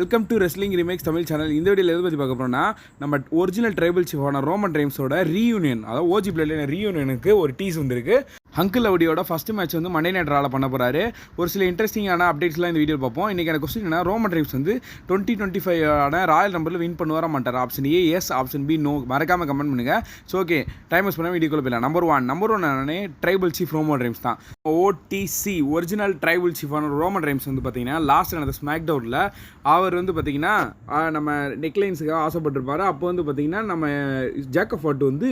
Welcome to wrestling remakes Tamil channel. இந்த வீடியோவில் எதை பற்றி பார்க்க போகிறோம்னா, நம்ம ஒரிஜினல் ட்ரைபல் சீஃபான ரோமன் ரெயின்ஸோட ரீயூனியன், அதாவது ஓஜி பிளேட்ல ரீயூனியனுக்கு ஒரு டீஸ் வந்திருக்கு. அங்கிள் அவடியோட ஃபஸ்ட் மேட்ச் வந்து மண்டே நைட் ரால பண்ண போகிறாரு. ஒரு சில இன்ட்ரெஸ்டிங்கான அப்டேட்ஸ்லாம் இந்த வீடியோ பார்ப்போம். இன்றைக்கி எனக்கு கொஸ்டின் என்ன, ரோமன் ரெயின்ஸ் வந்து 2025 ராயல் நம்பரில் வின் பண்ணுவார மாட்டார்? Option A yes, option B no. மறக்காமல் கமெண்ட் பண்ணுங்கள். ஸோ ஓகே, டைம் யூஸ் பண்ண வீடியோக்குள்ள போயிடலாம். நம்பர் ஒன் நானே ட்ரைபல் சீஃப் ரோமன் ரெயின்ஸ் தான். ஓடிசி ஒரிஜினல் ட்ரைபல் சீஃபான ரோமன் ரெயின்ஸ் வந்து பார்த்தீங்கன்னா லாஸ்ட் நடந்த ஸ்மாக் டவுனில் அவர் வந்து பார்த்தீங்கன்னா நம்ம நெக்லைன்ஸுக்காக ஆசைப்பட்டிருப்பார். அப்போ வந்து பார்த்தீங்கன்னா நம்ம ஜேக்கப் ஃபார்ட் வந்து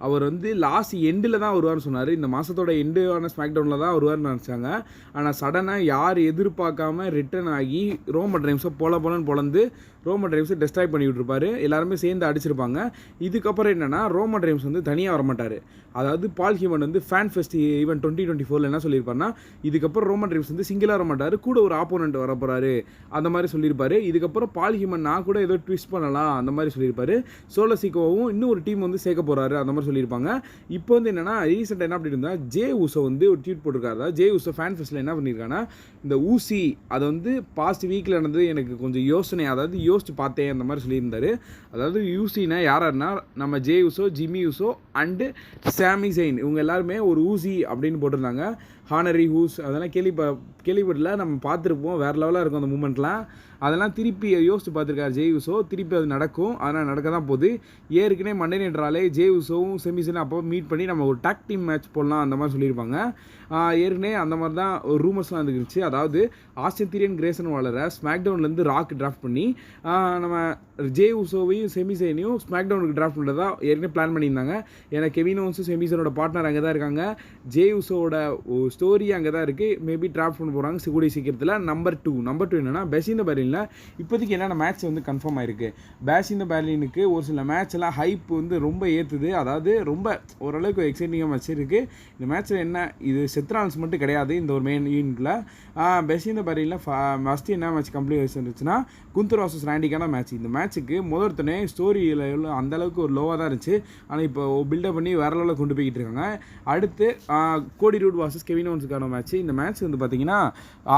அவர் வந்து லாஸ்ட் எண்டில் தான் வருவார்னு சொன்னார். இந்த மாதத்தோட எண்டான ஸ்மாக் டவுனில் தான் வருவார்னு நினச்சாங்க. ஆனால் சடனாக யார் எதிர்பார்க்காம ரிட்டர்ன் ஆகி ரோமன் ரெயின்ஸை போலன்னு பொழந்து ரோமன் ரெயின்ஸை டெஸ்ட்ராய் பண்ணி விட்டுருப்பாரு. எல்லாருமே சேர்ந்து அடிச்சிருப்பாங்க. இதுக்கப்புறம் என்னென்னா ரோமன் ரெயின்ஸ் வந்து தனியாக வரமாட்டார். அதாவது பால் ஹியூமன் வந்து ஃபேன் ஃபெஸ்ட் ஈவென்ட் 2024 என்ன சொல்லியிருப்பாருன்னா, இதுக்கப்புறம் ரோமன் ரெயின்ஸ் வந்து சிங்கிளாக வர மாட்டார், கூட ஒரு ஆப்போனண்ட் வர போகிறாரு அந்த மாதிரி சொல்லியிருப்பாரு. இதுக்கப்புறம் பால் ஹியூமன் நான் கூட ஏதோ ட்விஸ்ட் பண்ணலாம் அந்த மாதிரி சொல்லியிருப்பாரு. சோலோ சிக்கோவும் இன்னும் ஒரு டீம் வந்து சேர்க்க போகிறாரு அந்த மாதிரி சொல்லியிருப்பாங்க. இப்போ வந்து என்னென்னா ரீசெண்டாக என்ன அப்படி இருந்தால் ஜே ஊசோ வந்து ஒரு ட்வீட் போட்டிருக்காரு. ஜே ஊசோ ஃபேன் ஃபெஸ்ட்டில் என்ன பண்ணியிருக்காங்கன்னா, இந்த ஊசி அதை வந்து பாஸ்ட் வீக்கில் நடந்தது எனக்கு கொஞ்சம் யோசனை, அதாவது யோசிச்சு பார்த்தேன் அந்த மாதிரி சொல்லியிருந்தாரு. அதாவது யூசினா யாருன்னா நம்ம J Uso, Jimmy Uso and சாமி ஜெயின், இவங்க எல்லாருமே ஒரு ஊசி அப்படின்னு போட்டிருந்தாங்க. ஹானரி ஹூஸ் அதெல்லாம் கேள்விப்படல, நம்ம பார்த்துருப்போம். வேறு லெவலாக இருக்கும் அந்த மூமெண்ட்லாம். அதெல்லாம் திருப்பி யோசிச்சு பார்த்துருக்காரு ஜே ஊசோ. திருப்பி அது நடக்கும், அதனால் நடக்க தான் போகுது. ஏற்கனவே மண்டே நைட்ராலே ஜே ஊசோவும் செமிசனும் அப்போ மீட் பண்ணி நம்ம ஒரு டாக் டீம் மேட்ச் போடலாம் அந்த மாதிரி சொல்லியிருப்பாங்க. ஏற்கனவே அந்த மாதிரி தான் ஒரு ரூமர்ஸ்லாம் இருந்துச்சு. அதாவது ஆஸ்டின் திரியன் கிரேசன் வாலரை ஸ்மாக் டவுன்லேருந்து ராக் டிராஃப்ட் பண்ணி நம்ம ஜே ஊசோவையும் செமிசைனையும் ஸ்மாக் டவுனுக்கு டிராஃப்ட் பண்ணுறதா ஏற்கனவே பிளான் பண்ணியிருந்தாங்க. ஏன்னா கெவின் ஓவன்ஸும் செமிசனோட பார்ட்னர் அங்கே தான் இருக்காங்க. ஜே ஊசோவோட ஸ்டோரி அங்கே தான் இருக்குது. மேபி டிராஃப்ட் பண்ண போகிறாங்க கூடிய சீக்கிரத்தில். நம்பர் டூ என்னென்னா, பெசின் த பெர்லினில் இப்போதைக்கு என்னென்ன மேட்ச் வந்து கன்ஃபார்ம் ஆயிருக்கு. பெசின் த பெர்லினுக்கு ஒரு சில மேட்ச்லாம் ஹைப் வந்து ரொம்ப ஏற்றுது. அதாவது ரொம்ப ஓரளவுக்கு எக்ஸைட்டிங்காக மேட்ச் இருக்குது. இந்த மேட்ச்சில் என்ன, இது செத்ரான்ஸ் மட்டும் கிடையாது. இந்த ஒரு மெயின் யூனிட்டில் பெசின் த பெர்லினில் ஃபஸ்ட்டு என்ன மேட்ச் கம்ப்ளீட் இருந்துச்சுன்னா குந்தர் வர்சஸ் ராண்டிக்கான மேட்ச். இந்த மேட்ச்சுக்கு முதல்த்தனே ஸ்டோரியில் அந்தளவுக்கு ஒரு லோவாக தான் இருந்துச்சு. ஆனால் இப்போ பில்டப் பண்ணி வேற லெவலில் கொண்டு போய்கிட்டு இருக்காங்க. அடுத்து கோடி ரூட் வர்சஸ் கெவின் ஓவன்ஸுக்கான மேட்ச். இந்த மேட்ச் வந்து பார்த்தீங்கன்னா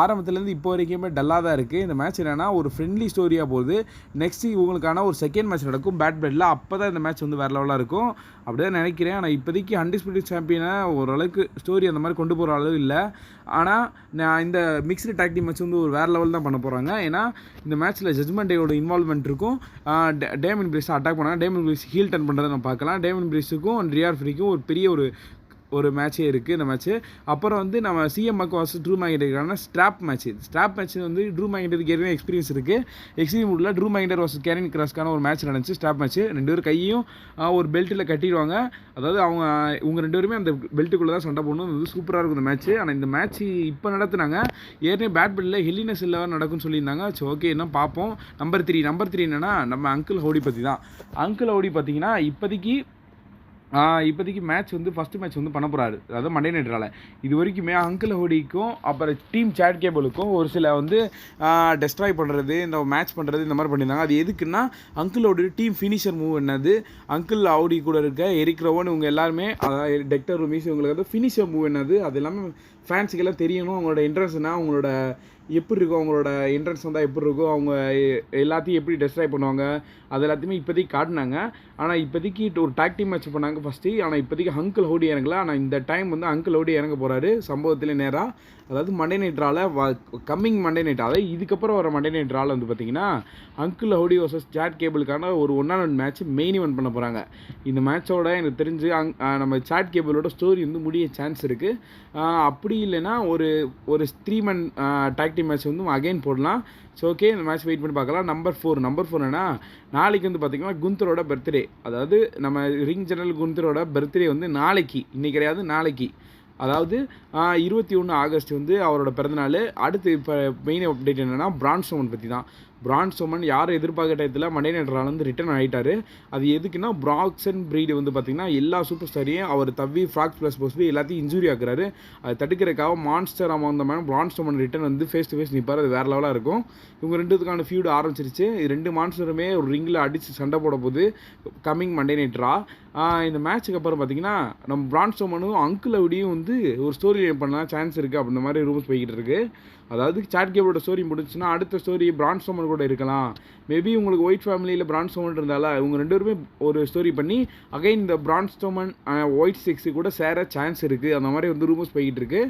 ஆரம்பத்துலேருந்து இப்போ வரைக்குமே டல்லாக தான் இருக்குது. இந்த மேட்ச் என்னென்னா ஒரு ஃப்ரெண்ட்லி ஸ்டோரியாக போகுது. நெக்ஸ்ட் இவங்களுக்கான ஒரு செகண்ட் மேட்ச் நடக்கும் பேட் பிளட்டில். அப்போ தான் இந்த மேட்ச் வந்து வேறு லெவலாக இருக்கும் அப்படி தான் நினைக்கிறேன். ஆனால் இப்போதைக்கு அன்டிஸ்பியூட்டட் சாம்பியனை ஓரளவுக்கு ஸ்டோரி அந்த மாதிரி கொண்டு போகிற அளவு இல்லை. ஆனால் நான் இந்த மிக்ஸ்டு டாக் டீம் மேட்ச் வந்து ஒரு வேறு லெவல் தான் பண்ண போகிறாங்க. ஏன்னா இந்த மேட்ச்சில் ஜட்மெண்ட் டேயோட இன்வால்வ்மெண்ட் இருக்கும். டேமன் பிரீஸ் அட்டாக் பண்ணாங்க. டேமன் பிரீஸ் ஹீல் டர்ன் பண்ணுறதை நம்ம பார்க்கலாம். டேமன் பிரீஸுக்கும் ரியார் ஃப்ரீக்கும் ஒரு பெரிய ஒரு மேட்சே இருக்குது இந்த மேட்ச்சு. அப்புறம் வந்து நம்ம சிஎம்க்கு வர்சஸ் ட்ரூ மேக்இன்டையருக்கான ஸ்ட்ராப் மேட்ச் வந்து ட்ரூ மேக்இன்டையருக்கு ஏற்கனவே எக்ஸ்பீரியன்ஸ் இருக்குது. எக்ஸ்ட்ரீம் ட்ரூ மேக்இன்டையர் வர்சஸ் கேரின் கிராஸ்க்கான ஒரு மேட்ச் நடந்துச்சு, ஸ்ட்ராப் மேட்ச். ரெண்டு பேரும் கையும் ஒரு பெல்ட்டில் கட்டிடுவாங்க. அதாவது இவங்க ரெண்டு பேருமே அந்த பெல்ட்டுக்குள்ளே தான் சண்டை போடணும். இது சூப்பராக இருக்கும் இந்த மேட்ச்சு. ஆனால் இந்த மேட்ச் இப்போ நடத்துனாங்க. ஏற்கனவே பேட் பெல்ட்டில் ஹெல்லினஸ் இல்லை நடக்கும்னு சொல்லியிருந்தாங்க. ஸோ ஓகே, என்ன பார்ப்போம். நம்பர் த்ரீ என்னென்னா நம்ம அங்கிள் ஹோடி பற்றி தான். அங்கிள் ஹோடி பார்த்தீங்கன்னா இப்போதைக்கு மேட்ச் வந்து ஃபஸ்ட்டு மேட்ச் வந்து பண்ண போகிறாரு. அதாவது மண்டே நைட்ரால இது வரைக்குமே அங்கிள் ஹோடிக்கும் அப்புறம் டீம் சாட் கேபிளுக்கும் ஒரு சில வந்து டெஸ்ட்ராய் பண்ணுறது, இந்த மேட்ச் பண்ணுறது, இந்த மாதிரி பண்ணியிருந்தாங்க. அது எதுக்குன்னா அங்கிள் ஹோடி டீம் ஃபினிஷர் மூவ் என்னது, அங்கிள் ஹோடி கூட இருக்க எரிக் ரோவன் இவங்க எல்லாருமே, அதாவது டெக்டர் ரூமிஸ் இவங்களுக்கு வந்து ஃபினிஷர் மூவ் என்னது அது எல்லாமே ஃபேன்ஸுக்கெல்லாம் தெரியணும். அவங்களோட இன்ட்ரெஸ்ட்னா அவங்களோட எப்படி இருக்கும், அவங்களோட இன்ட்ரெஸ்ட் வந்தால் எப்படி இருக்கும், அவங்க எல்லாத்தையும் எப்படி டெஸ்ட்ராய் பண்ணுவாங்க, அது எல்லாத்தையுமே இப்போதைக்கு காட்டினாங்க. ஆனால் இப்போதைக்கு ஒரு டாக் டீம் மேட்ச் பண்ணாங்க ஃபஸ்ட்டு. ஆனால் இப்போதைக்கு அங்கிள் ஹோடி இறங்கல. ஆனால் இந்த டைம் வந்து அங்கிள் ஹோடி இறங்க போகிறாரு சம்பவத்தில் நேராக. அதாவது மண்டே நைட்ரால கம்மிங் மண்டே நைட், அதாவது இதுக்கப்புறம் வர மண்டே நைட்ரால வந்து பார்த்திங்கன்னா அங்கிள் ஹோடி வர்சஸ் சாட் கேபிளுக்கான ஒரு 1-on-1 மேட்ச் மெயின் ஈவென்ட் பண்ண போகிறாங்க. இந்த மேட்சோட எனக்கு தெரிஞ்சு நம்ம சாட் கேபிளோட ஸ்டோரி வந்து முடிய சான்ஸ் இருக்குது. அப்படி இல்லைன்னா ஒரு 3-man டாக் டீம் மேட்ச் வந்து அகைன் போடலாம். ஸோ ஓகே, இந்த மேட்ச் வெயிட் பண்ணி பார்க்கலாம். நம்பர் ஃபோர் என்னன்னா, நாளைக்கு வந்து பார்த்திங்கன்னா குந்தரோட பர்த்டே. அதாவது நம்ம ரிங் ஜெனரல் குந்தரோட பர்த்டே வந்து நாளைக்கு, இன்றைக்கி கிடையாது நாளைக்கு. அதாவது 21 ஆகஸ்ட் வந்து அவரோட பிறந்தநாள். அடுத்து இப்போ மெயின் அப்டேட் என்னென்னா பிரான் ஸ்ட்ரோமன் பற்றி தான். பிரான் ஸ்ட்ரோமன் யாரும் எதிர்பார்க்க டயத்தில் மண்டே நைட்ரால வந்து ரிட்டர்ன் ஆகிட்டார். அது எதுக்குன்னா பிராக்சன் ப்ரீடு வந்து பார்த்திங்கன்னா எல்லா சூப்பர் ஸ்டாரையும் அவர் தவ்வி ஃப்ராக்ஸ் ப்ளஸ் போஸ்ட் எல்லாத்தையும் இன்ஜூரி ஆக்குறாரு. அது தடுக்கிறதுக்காக மான்ஸ்டர் அந்த மாதிரி பிரான் ஸ்ட்ரோமன் ரிட்டர்ன் வந்து ஃபேஸ் டு ஃபேஸ் நிற்பார். அது வேறு லெவலாக இருக்கும். இவங்க ரெண்டுத்துக்கான ஃபியூடு ஆரம்பிச்சிருச்சு. ரெண்டு மான்ஸ்டருமே ஒரு ரிங்கில் அடித்து சண்டை போட போது கம்மிங் மண்டே நைட்ரா. இந்த மேட்ச்சுக்கு அப்புறம் பார்த்தீங்கன்னா நம்ம பிரான் ஸ்ட்ரோமனும் அங்கிள் லவுடியும் வந்து ஒரு ஸ்டோரி பண்ணலாம் சான்ஸ் இருக்குது அப்படின்ற மாதிரி ரூம்ஸ் போய்கிட்டு இருக்கு. அதாவது சாட் கேபிளோட ஸ்டோரி முடிஞ்சுன்னா அடுத்த ஸ்டோரி பிரான் ஸ்ட்ரோமன் கூட இருக்கலாம். மேபி உங்களுக்கு ஒயிட் ஃபேமிலியில் பிரான் ஸ்ட்ரோமன் இருந்தால இவங்க 2 பேருமே ஒரு ஸ்டோரி பண்ணி அகைன் இந்த பிரான் ஸ்ட்ரோமன் ஒயிட் சிக்ஸு கூட சேர சான்ஸ் இருக்குது. அந்த மாதிரி வந்து ரூமர்ஸ் போய்கிட்டு இருக்கு.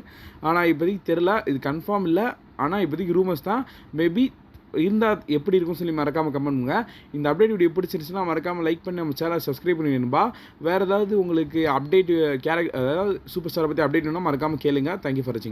ஆனால் இப்போதைக்கு தெரில, இது கன்ஃபார்ம் இல்லை. ஆனால் இப்போதைக்கு ரூமர்ஸ் தான். மேபி இருந்தால் எப்படி இருக்கும்னு சொல்லி மறக்காமல் கமெண்ட் பண்ணுங்க. இந்த அப்டேட் வீடியோ பிடிச்சிருச்சுன்னா மறக்காமல் லைக் பண்ணி நம்ம சேனலை சப்ஸ்கிரைப் பண்ணி வேணும்பா. வேறு ஏதாவது உங்களுக்கு அப்டேட் அதாவது சூப்பர் ஸ்டாரை பற்றி அப்டேட் வேணும்னா மறக்காமல் கேளுங்க. தேங்க்யூ ஃபார் வாட்சிங்.